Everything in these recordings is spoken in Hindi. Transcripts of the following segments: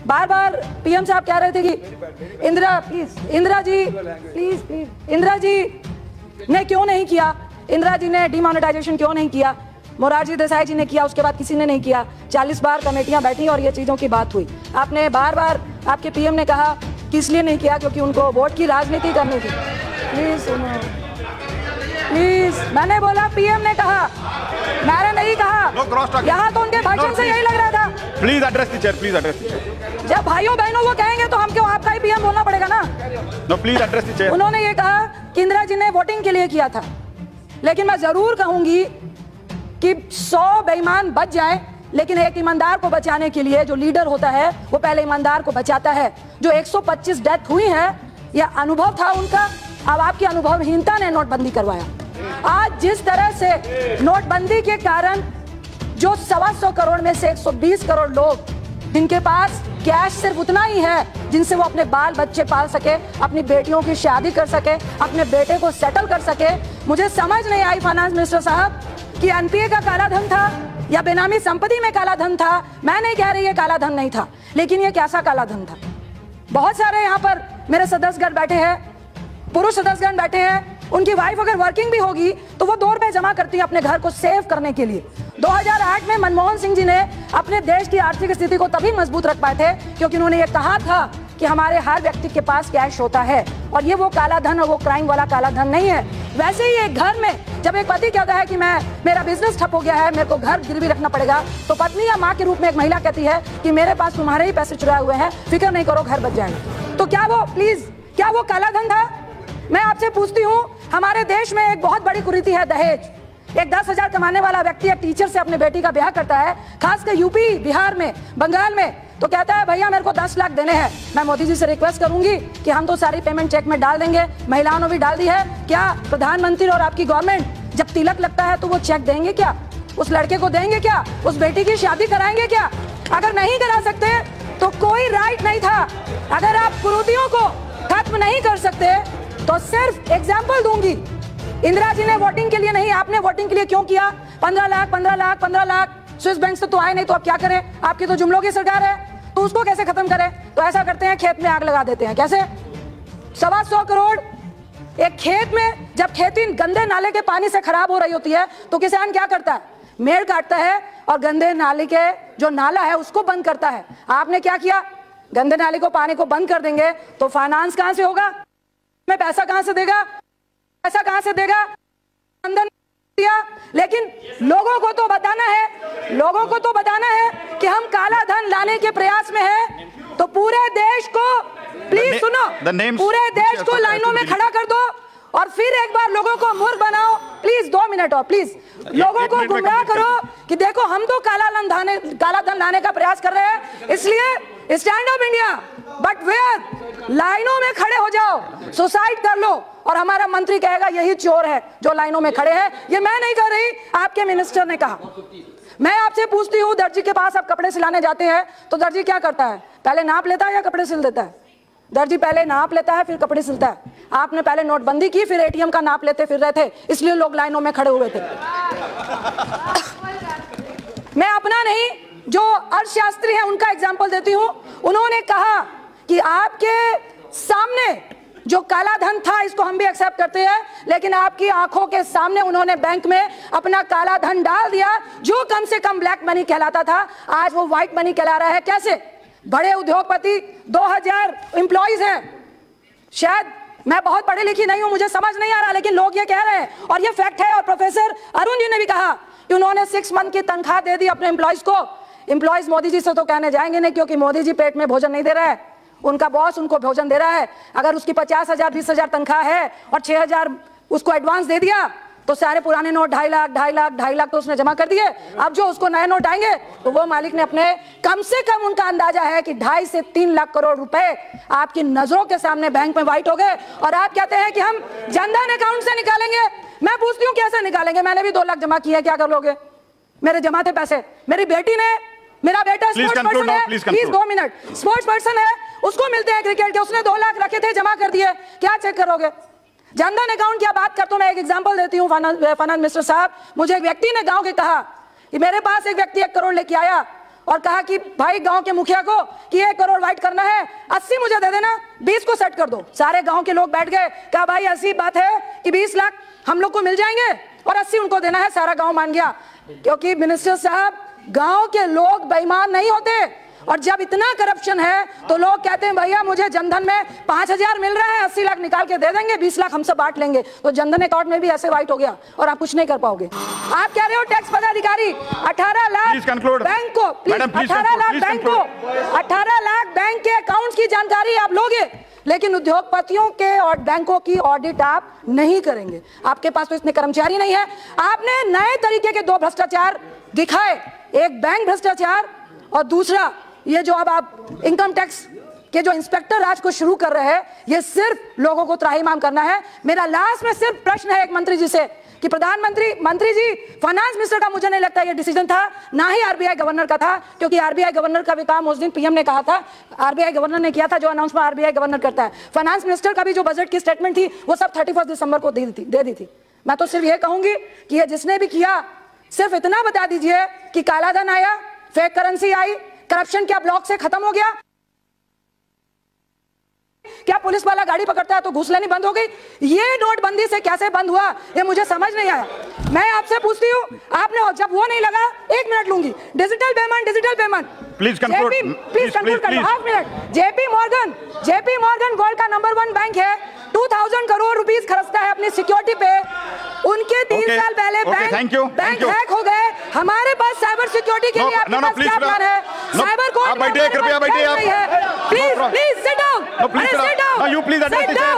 बार बार पीएम साहब कह रहे थे कि Indira please, Indira ji please please, Indira ji ने क्यों नहीं किया, इंदिरा जी ने डिमोनेटाइजेशन क्यों नहीं किया, मोरारजी देसाई जी ने किया, उसके बाद किसी ने नहीं किया। 40 बार कमेटियां बैठी और ये चीजों की बात हुई। आपने बार बार, आपके पीएम ने कहा कि इसलिए नहीं किया क्योंकि उनको वोट की राजनीति करनी थी। प्लीज सुनो, प्लीज, मैंने बोला पीएम ने कहा, मैंने नहीं कहा। यहाँ तो उनके भाषण से यही लग रहा था। Please address the chair, please address the chair. जब भाइयों बहनों वो कहेंगे तो हम क्यों, आपका ही पीएम बोलना पड़ेगा ना। No, please address the chair. उन्होंने ये कहा कि इंदिरा जी ने वोटिंग के लिए किया था, लेकिन मैं जरूर कहूंगी कि 100 बेईमान बच जाए, लेकिन एक ईमानदार को बचाने के लिए जो लीडर होता है वो पहले ईमानदार को बचाता है। जो 125 डेथ हुई है, यह अनुभव था उनका। अब आपकी अनुभवहीनता ने नोटबंदी करवाया। आज जिस तरह से नोटबंदी के कारण जो 125 करोड़ में से 120 करोड़ लोग जिनके पास कैश सिर्फ उतना ही है जिनसे वो अपने बाल बच्चे पाल सके, अपनी बेटियों की शादी कर सके, अपने बेटे को सेटल कर सके। मुझे समझ नहीं आई फाइनेंस मिनिस्टर साहब कि एनपीए का काला धन था या बेनामी संपत्ति में काला धन था। मैं नहीं कह रही ये काला धन नहीं था, लेकिन ये कैसा काला धन था। बहुत सारे यहाँ पर मेरे सदस्यगण बैठे हैं, पुरुष सदस्यगण बैठे हैं, उनकी वाइफ अगर वर्किंग भी होगी तो वो 2 रुपए जमा करती है अपने घर को सेव करने के लिए। 2008 में मनमोहन सिंह जी ने अपने देश की आर्थिक स्थिति को तभी मजबूत रख पाए थे क्योंकि उन्होंने ये कहा था कि हमारे हर व्यक्ति के पास कैश होता है, और ये वो काला धन और वो क्राइम वाला काला धन नहीं है। वैसे ही एक घर में जब एक पति कहता है कि मेरा बिजनेस ठप हो गया है, मेरे को घर गिरवी रखना पड़ेगा, तो पत्नी या माँ के रूप में एक महिला कहती है कि मेरे पास तुम्हारे ही पैसे चुराए हुए हैं, फिक्र नहीं करो, घर बच जाएगा। तो क्या वो, प्लीज, क्या वो काला धन था? मैं आपसे पूछती हूँ, हमारे देश में एक बहुत बड़ी कुरीति है दहेज। एक 10,000 कमाने वाला व्यक्ति एक टीचर से अपने बेटी का ब्याह करता है, खासकर यूपी, बिहार में, बंगाल में, तो कहता है भैया मेरे को 10 लाख देने हैं। मैं मोदी जी से रिक्वेस्ट करूंगी कि हम तो सारी पेमेंट चेक में डाल देंगे, महिलाओं ने भी डाल दी है, क्या प्रधानमंत्री और आपकी गवर्नमेंट जब तिलक लगता है तो वो चेक देंगे क्या? उस लड़के को देंगे क्या? उस बेटी की शादी कराएंगे क्या? अगर नहीं करा सकते तो कोई राइट नहीं था। अगर आप कुरीतियों को खत्म नहीं कर सकते तो सिर्फ एग्जाम्पल दूंगी, इंदिरा जी ने वोटिंग के लिए नहीं, आपने वोटिंग के लिए क्यों किया? 15 लाख 15 लाख 15 लाख स्विस बैंक से तो आए नहीं, तो अब क्या करें? आपकी तो जुमलों की सरकार है, तो उसको कैसे खत्म करें? तो ऐसा करते हैं, खेत में आग लगा देते हैं। कैसे? 125 करोड़ एक खेत में, जब खेती गंदे नाले के पानी से खराब हो रही होती है तो किसान क्या करता है? मेड़ काटता है और गंदे नाले के जो नाला है उसको बंद करता है। आपने क्या किया? गंदे नाले को, पानी को बंद कर देंगे तो फाइनेंस कहां से होगा? में पैसा कहां से देगा? पैसा कहां से देगा? अंदर दिया। लेकिन लोगों को तो बताना है, लोगों को तो बताना है कि हम काला धन लाने के प्रयास में हैं। तो पूरे देश को, प्लीज सुनो, पूरे देश को लाइनों में खड़ा कर दो और फिर एक बार लोगों को मूर्ख बनाओ। प्लीज 2 मिनट और प्लीज लोगों को गुमराह करो कि देखो हम तो काला धन लाने का प्रयास कर रहे हैं, इसलिए stand up India, but where, लाइनों में खड़े हो जाओ, सुसाइड कर लो। और हमारा मंत्री कहेगा यही चोर है जो लाइनों में खड़े हैं। ये मैं नहीं कह रही, आपके मिनिस्टर ने कहा। मैं आपसे पूछती हूँ, दर्जी के पास आप कपड़े सिलाने जाते हैं तो दर्जी क्या करता है? पहले नाप लेता है या कपड़े सिल देता है? दर्जी पहले नाप लेता है फिर कपड़े सिलता है। आपने पहले नोटबंदी की, फिर एटीएम का नाप लेते फिर रहे थे, इसलिए लोग लाइनों में खड़े हुए थे। मैं अपना नहीं, जो अर्थशास्त्री हैं उनका एग्जाम्पल देती हूँ। उन्होंने कहा कि आपके सामने जो काला धन था इसको हम भी एक्सेप्ट करते हैं, लेकिन आपकी आंखों के सामने उन्होंने बैंक में अपना काला धन डाल दिया जो कम से कम ब्लैक मनी कहलाता था, आज वो व्हाइट मनी कहला रहा है। कैसे? बड़े उद्योगपति, 2000 एम्प्लॉइज हैं। शायद मैं बहुत पढ़ी लिखी नहीं हूं, मुझे समझ नहीं आ रहा, लेकिन लोग ये कह रहे हैं और ये फैक्ट है। और प्रोफेसर अरुण जी ने भी कहा कि उन्होंने 6 मंथ की तनख्वाह दे दी अपने एम्प्लॉइज को। एम्प्लॉइज मोदी जी से तो कहने जाएंगे नहीं, क्योंकि मोदी जी पेट में भोजन नहीं दे रहा है, उनका बॉस उनको भोजन दे रहा है। अगर उसकी 50,000 20,000 तनख्वाह है और 6,000 उसको एडवांस दे दिया तो सारे पुराने नोट 2.5 लाख 2.5 लाख 2.5 लाख तो उसने जमा कर दिए। अब जो उसको नए नोट आएंगे तो वो मालिक ने अपने, कम से कम उनका अंदाजा है कि 2.5 से 3 लाख करोड़ रुपए आपकी नजरों के सामने बैंक में वाइट हो गए। और आप कहते हैं कि हम जनधन अकाउंट से निकालेंगे। मैं पूछती हूँ कैसे निकालेंगे? मैंने भी 2 लाख जमा किया, क्या कर लोगे? मेरे जमा थे पैसे, मेरी बेटी ने, मेरा बेटा स्पोर्ट्स पर्सन है, प्लीज 2 मिनट, स्पोर्ट्स पर्सन है, उसको मिलते हैं क्रिकेट के, उसने 2 लाख रखे थे, जमा कर दिए, क्या चेक करोगे? जनधन अकाउंट की बात करता हूं, मैं एक एग्जांपल देती हूं फाइनेंस मिनिस्टर साहब। मुझे एक व्यक्ति ने गांव के कहा कि मेरे पास एक व्यक्ति 1 करोड़ लेके आया और कहा कि भाई गांव के मुखिया को कि 1 करोड़ वाइट करना है, 80 मुझे दे देना, 20 को सेट कर दो। सारे गांव के लोग बैठ गए, कहा भाई ऐसी बात है कि 20 लाख हम लोग को मिल जाएंगे और 80 उनको देना है। सारा गांव मान गया, क्योंकि मिनिस्टर साहब गांव के लोग बेईमान नहीं होते। और जब इतना करप्शन है तो लोग कहते हैं भैया मुझे जनधन में 5,000 मिल रहा है, 80 लाख निकाल के दे देंगे, 20 लाख हम सब बांट लेंगे। तो जनधन अकाउंट में भी ऐसे वाइट हो गया और आप कुछ नहीं कर पाओगे। आप कह रहे हो टैक्स पदाधिकारी 18 लाख बैंक को, 18 लाख बैंक को, 18 लाख बैंक के अकाउंट की जानकारी आप लोगे, लेकिन उद्योगपतियों के और बैंकों की ऑडिट आप नहीं करेंगे। आपके पास तो इतने कर्मचारी नहीं है। आपने नए तरीके के 2 भ्रष्टाचार दिखाए, एक बैंक भ्रष्टाचार और दूसरा ये जो अब आप इनकम टैक्स के जो इंस्पेक्टर राज को शुरू कर रहे हैं, ये सिर्फ लोगों को त्राहिमाम करना है। मेरा लास्ट में सिर्फ प्रश्न है एक मंत्री जी से कि मंत्री जी, फाइनेंस मिनिस्टर का मुझे नहीं लगता ये डिसीजन था, ना ही आरबीआई गवर्नर का था, क्योंकि आरबीआई गवर्नर का भी काम उस दिन पीएम ने कहा था, आरबीआई गवर्नर ने किया था जो अनाउंसमेंट आरबीआई गवर्नर करता है। फाइनेंस मिनिस्टर का भी जो बजट की स्टेटमेंट थी वो सब 31 दिसंबर को दे दी थी। मैं तो सिर्फ ये कहूंगी कि ये जिसने भी किया, सिर्फ इतना बता दीजिए कि काला धन आया, फेक करेंसी आई, करप्शन क्या ब्लॉक से खत्म हो गया? क्या पुलिस वाला गाड़ी पकड़ता है तो घूस लेनी बंद हो गई? ये नोटबंदी से कैसे बंद हुआ ये मुझे समझ नहीं आया। मैं आपसे पूछती हूँ, आपने जब वो नहीं लगा, 1 मिनट लूंगी, digital payment please conclude, please conclude, half minute. JP Morgan world का नंबर 1 बैंक है, 2000 करोड़ रुपीस खर्चता है अपनी सिक्योरिटी पे। उनके 3 साल पहले बैंक हैक हो गए। हमारे पास साइबर सिक्योरिटी के लिए आपके पास क्या प्लान है? साइबर कोड आप बैठिए, कृपया बैठिए आप। Please sit down, you please address the chair.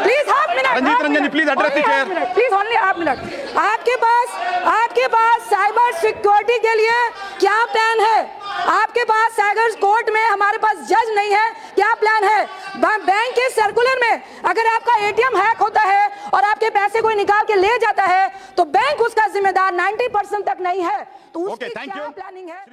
Please half minute. Ranjeet Ranjan ji please address the chair. Please only half minute. आपके पास साइबर सिक्योरिटी के लिए क्या प्लान है? आपके पास साइबर कोर्ट में हमारे पास जज नहीं है, क्या प्लान है? बैंक के सर्कुलर में अगर आपका एटीएम हैक होता है और आपके पैसे कोई निकाल के ले जाता है तो बैंक उसका जिम्मेदार 90% तक नहीं है, तो उसकी क्या प्लानिंग है?